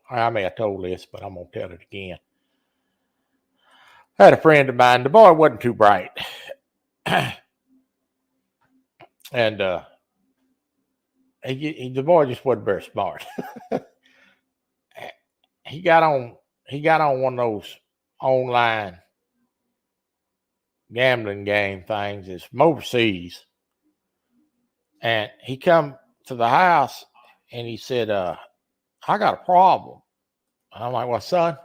I may have told this, but I'm going to tell it again. I had a friend of mine. The boy wasn't too bright. And the boy just wasn't very smart. he got on one of those online gambling game things. It's from overseas. And he come to the house and he said, I got a problem. And I'm like, well, son,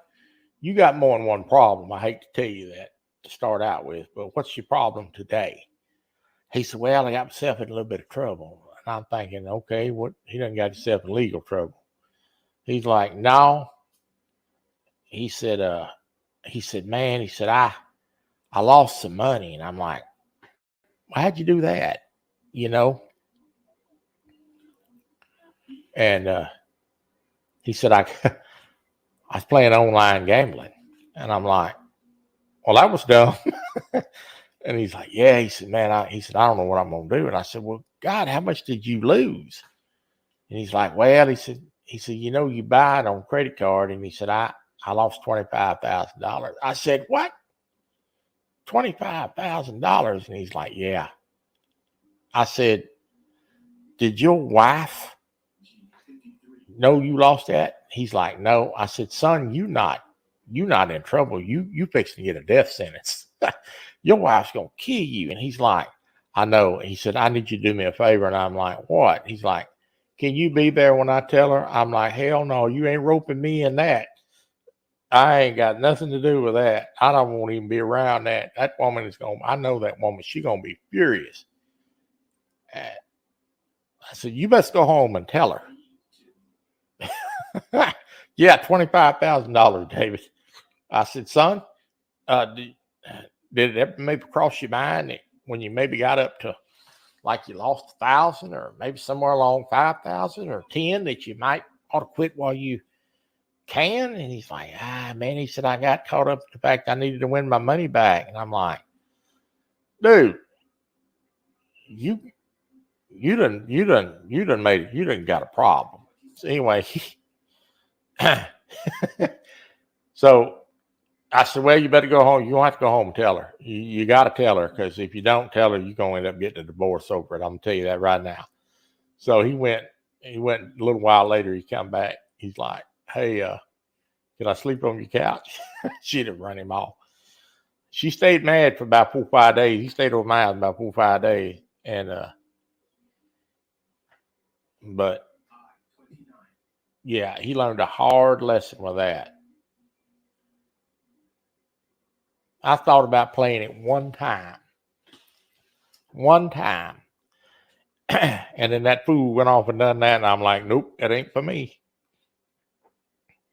you got more than one problem. I hate to tell you that to start out with, but what's your problem today? He said, well, I got myself in a little bit of trouble. And I'm thinking, okay, what? He done got himself in legal trouble. He's like, no. He said, man, he said, I lost some money. And I'm like, how'd you do that? You know? And he said, I was playing online gambling. And I'm like, well, that was dumb. And he's like, yeah. He said, man, I don't know what I'm going to do. And I said, well, God, how much did you lose? And he's like, well, he said, you know, you buy it on credit card. And he said, I lost $25,000. I said, what? $25,000? And he's like, yeah. I said, did your wife know you lost that? He's like, no. I said, son, you not in trouble. You fixing to get a death sentence. Your wife's going to kill you. And he's like, I know. He said, I need you to do me a favor. And I'm like, what? He's like, can you be there when I tell her? I'm like, hell no, you ain't roping me in that. I ain't got nothing to do with that. I don't want to even be around that. That woman I know that woman, she's going to be furious. I said, you best go home and tell her. Yeah, $25,000, David. I said, son, did it ever maybe cross your mind that when you maybe got up to like you lost 1,000 or maybe somewhere along 5,000 or 10 that you might ought to quit while you can? And he's like, man, he said, I got caught up in the fact I needed to win my money back. And I'm like, dude, you done got a problem. So anyway, so I said, well, you better go home. You don't have to go home and tell her. You got to tell her, because if you don't tell her, you're going to end up getting a divorce over it. I'm going to tell you that right now. So he went a little while later. He come back. He's like, hey, can I sleep on your couch? She'd have run him off. She stayed mad for about 4 or 5 days. He stayed over my house about 4 or 5 days. And, but yeah, he learned a hard lesson with that. I thought about playing it one time. And then that fool went off and done that. And I'm like, nope, that ain't for me.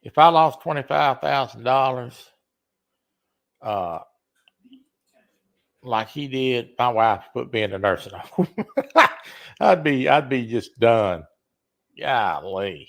If I lost $25,000, like he did, my wife put me in the nursing home. I'd be just done. Golly.